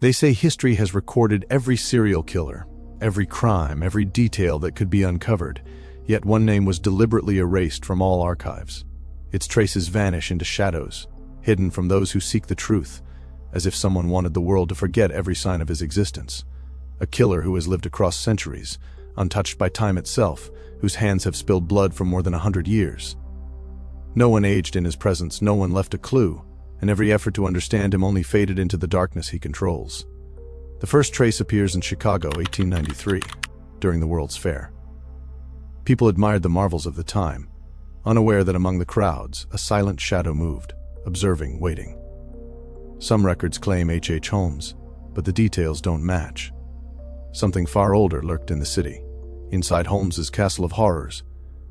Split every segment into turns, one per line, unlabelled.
They say history has recorded every serial killer, every crime, every detail that could be uncovered, yet one name was deliberately erased from all archives. Its traces vanish into shadows, hidden from those who seek the truth, as if someone wanted the world to forget every sign of his existence. A killer who has lived across centuries, untouched by time itself, whose hands have spilled blood for more than 100 years. No one aged in his presence, no one left a clue, and every effort to understand him only faded into the darkness he controls. The first trace appears in Chicago, 1893, during the World's Fair. People admired the marvels of the time, unaware that among the crowds, a silent shadow moved, observing, waiting. Some records claim H.H. Holmes, but the details don't match. Something far older lurked in the city, inside Holmes's castle of horrors.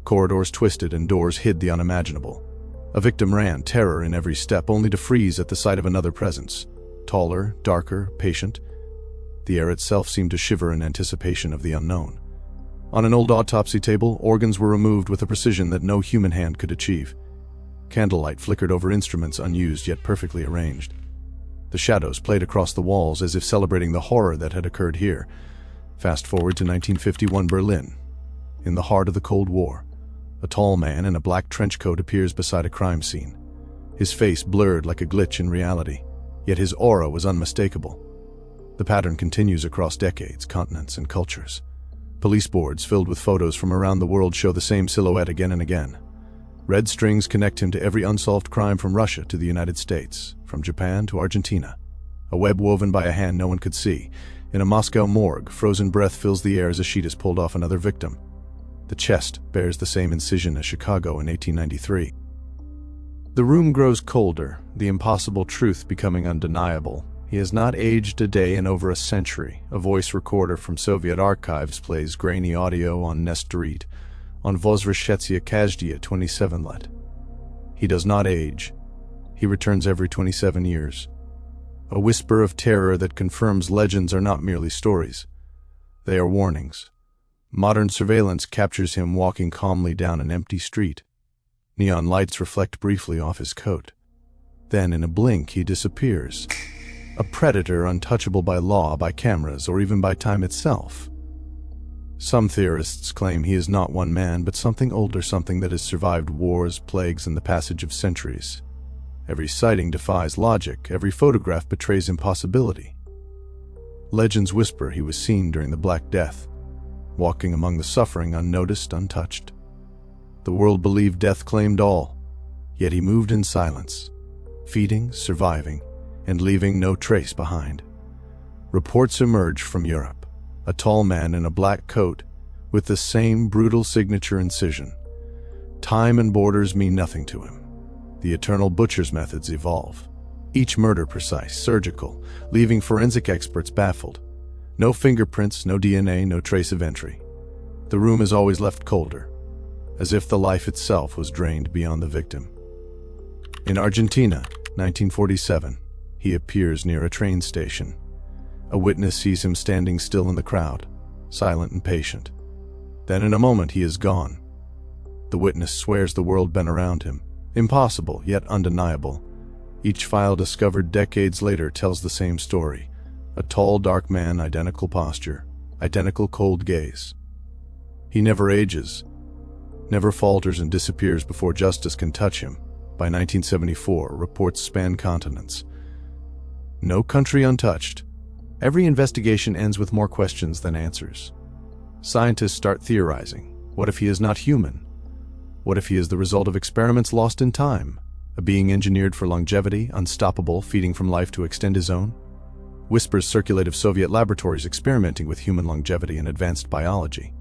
Corridors twisted and doors hid the unimaginable. A victim ran, terror in every step, only to freeze at the sight of another presence. Taller, darker, patient. The air itself seemed to shiver in anticipation of the unknown. On an old autopsy table, organs were removed with a precision that no human hand could achieve. Candlelight flickered over instruments unused yet perfectly arranged. The shadows played across the walls as if celebrating the horror that had occurred here. Fast forward to 1951 Berlin. In the heart of the Cold War, a tall man in a black trench coat appears beside a crime scene. His face blurred like a glitch in reality, yet his aura was unmistakable. The pattern continues across decades, continents, and cultures. Police boards filled with photos from around the world show the same silhouette again and again. Red strings connect him to every unsolved crime from Russia to the United States, from Japan to Argentina. A web woven by a hand no one could see. In a Moscow morgue, frozen breath fills the air as a sheet is pulled off another victim. The chest bears the same incision as Chicago in 1893. The room grows colder, the impossible truth becoming undeniable. He has not aged a day in over a century. A voice recorder from Soviet archives plays grainy audio on Nestorit, on Voзвrashetsya Kazdia 27 let. He does not age. He returns every 27 years. A whisper of terror that confirms legends are not merely stories. They are warnings. Modern surveillance captures him walking calmly down an empty street. Neon lights reflect briefly off his coat. Then, in a blink, he disappears. A predator untouchable by law, by cameras, or even by time itself. Some theorists claim he is not one man, but something older, something that has survived wars, plagues, and the passage of centuries. Every sighting defies logic, every photograph betrays impossibility. Legends whisper he was seen during the Black Death, walking among the suffering, unnoticed, untouched. The world believed death claimed all, yet he moved in silence, feeding, surviving, and leaving no trace behind. Reports emerge from Europe. A tall man in a black coat with the same brutal signature incision. Time and borders mean nothing to him. The eternal butcher's methods evolve. Each murder precise, surgical, leaving forensic experts baffled. No fingerprints, no DNA, no trace of entry. The room is always left colder, as if the life itself was drained beyond the victim. In Argentina, 1947, he appears near a train station. A witness sees him standing still in the crowd, silent and patient. Then in a moment he is gone. The witness swears the world bent around him. Impossible, yet undeniable. Each file discovered decades later tells the same story. A tall, dark man, identical posture, identical cold gaze. He never ages, never falters and disappears before justice can touch him. By 1974, reports span continents. No country untouched. Every investigation ends with more questions than answers. Scientists start theorizing. What if he is not human? What if he is the result of experiments lost in time? A being engineered for longevity, unstoppable, feeding from life to extend his own? Whispers circulate of Soviet laboratories experimenting with human longevity and advanced biology.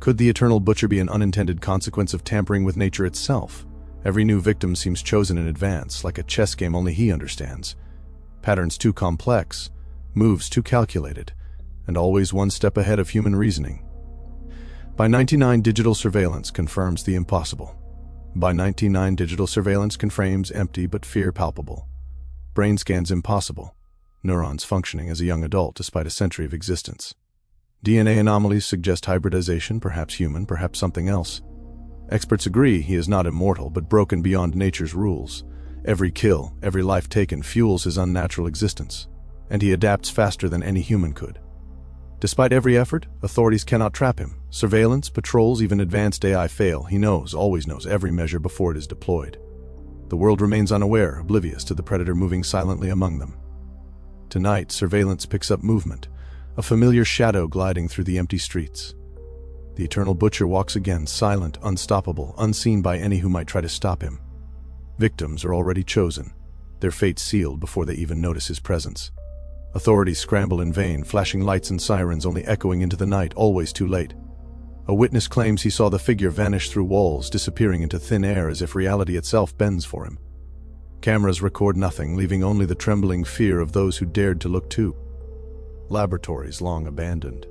Could the eternal butcher be an unintended consequence of tampering with nature itself? Every new victim seems chosen in advance, like a chess game only he understands. Patterns too complex, moves too calculated, and always one step ahead of human reasoning. By 1999, digital surveillance confirms the impossible. By 1999, digital surveillance confirms empty but fear palpable. Brain scans impossible. Neurons functioning as a young adult despite a century of existence. DNA anomalies suggest hybridization, perhaps human, perhaps something else. Experts agree he is not immortal, but broken beyond nature's rules. Every kill, every life taken fuels his unnatural existence. and he adapts faster than any human could. Despite every effort, authorities cannot trap him. Surveillance, patrols, even advanced AI fail. He knows, always knows, every measure before it is deployed. The world remains unaware, oblivious to the predator moving silently among them. Tonight, surveillance picks up movement, a familiar shadow gliding through the empty streets. The eternal butcher walks again, silent, unstoppable, unseen by any who might try to stop him. Victims are already chosen, their fate sealed before they even notice his presence. Authorities scramble in vain, flashing lights and sirens only echoing into the night, always too late. A witness claims he saw the figure vanish through walls, disappearing into thin air as if reality itself bends for him. Cameras record nothing, leaving only the trembling fear of those who dared to look too. Laboratories long abandoned,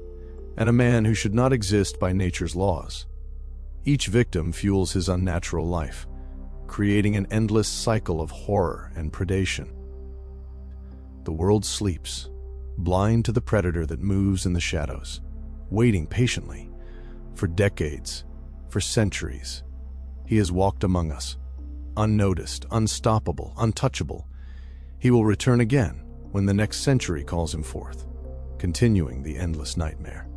and a man who should not exist by nature's laws. Each victim fuels his unnatural life, creating an endless cycle of horror and predation. The world sleeps, blind to the predator that moves in the shadows, waiting patiently. For decades, for centuries, he has walked among us, unnoticed, unstoppable, untouchable. He will return again when the next century calls him forth, continuing the endless nightmare.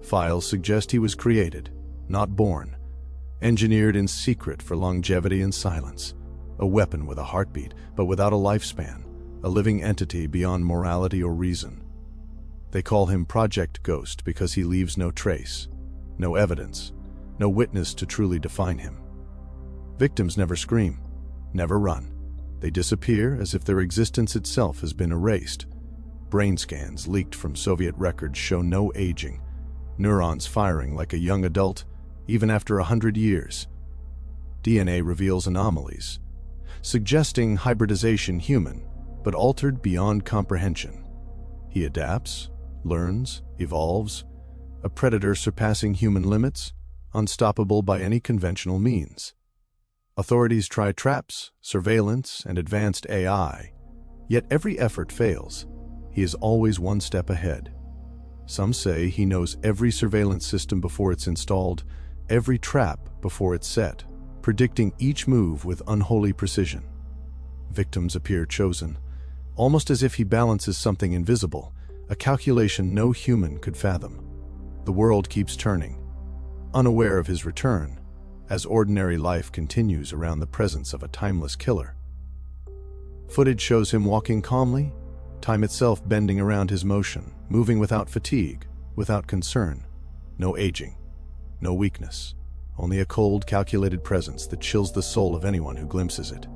Files suggest he was created, not born, engineered in secret for longevity and silence, a weapon with a heartbeat but without a lifespan, a living entity beyond morality or reason. They call him Project Ghost because he leaves no trace, no evidence, no witness to truly define him. Victims never scream, never run. They disappear as if their existence itself has been erased. Brain scans leaked from Soviet records show no aging, neurons firing like a young adult, even after 100 years. DNA reveals anomalies, suggesting hybridization human, but altered beyond comprehension. He adapts, learns, evolves, a predator surpassing human limits, unstoppable by any conventional means. Authorities try traps, surveillance, and advanced AI, yet every effort fails. He is always one step ahead. Some say he knows every surveillance system before it's installed, every trap before it's set, predicting each move with unholy precision. Victims appear chosen, almost as if he balances something invisible, a calculation no human could fathom. The world keeps turning, unaware of his return, as ordinary life continues around the presence of a timeless killer. Footage shows him walking calmly, time itself bending around his motion, moving without fatigue, without concern. No aging, no weakness, only a cold, calculated presence that chills the soul of anyone who glimpses it.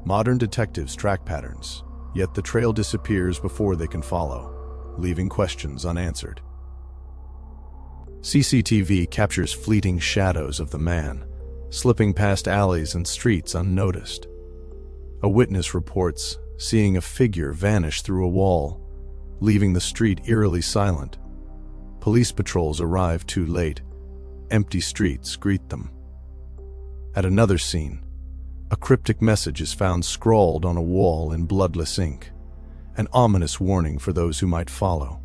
Modern detectives track patterns, yet the trail disappears before they can follow, leaving questions unanswered. CCTV captures fleeting shadows of the man, slipping past alleys and streets unnoticed. A witness reports seeing a figure vanish through a wall, leaving the street eerily silent. Police patrols arrive too late. Empty streets greet them. At another scene, a cryptic message is found scrawled on a wall in bloodless ink, an ominous warning for those who might follow.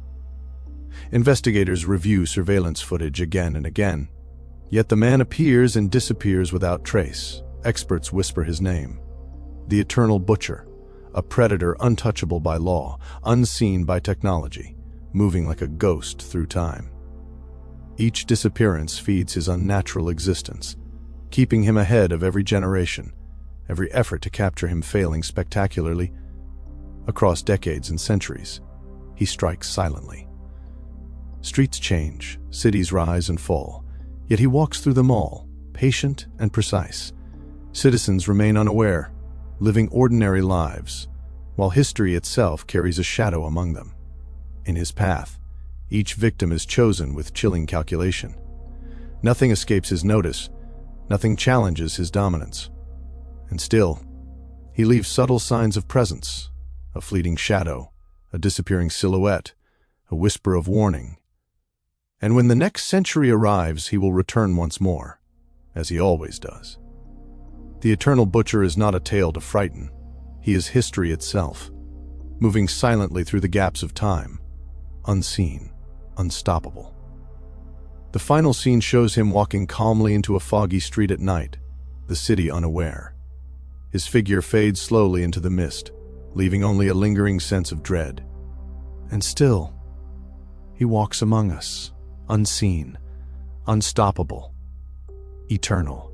Investigators review surveillance footage again and again, yet the man appears and disappears without trace. Experts whisper his name. The Eternal Butcher, a predator untouchable by law, unseen by technology, moving like a ghost through time. Each disappearance feeds his unnatural existence, keeping him ahead of every generation, every effort to capture him failing spectacularly. Across decades and centuries, he strikes silently. Streets change, cities rise and fall, yet he walks through them all, patient and precise. Citizens remain unaware, living ordinary lives, while history itself carries a shadow among them. In his path, each victim is chosen with chilling calculation. Nothing escapes his notice, nothing challenges his dominance. And still, he leaves subtle signs of presence, a fleeting shadow, a disappearing silhouette, a whisper of warning. And when the next century arrives, he will return once more, as he always does. The Eternal Butcher is not a tale to frighten. He is history itself, moving silently through the gaps of time, unseen, unstoppable. The final scene shows him walking calmly into a foggy street at night, the city unaware. His figure fades slowly into the mist, leaving only a lingering sense of dread. And still, he walks among us, unseen, unstoppable, eternal.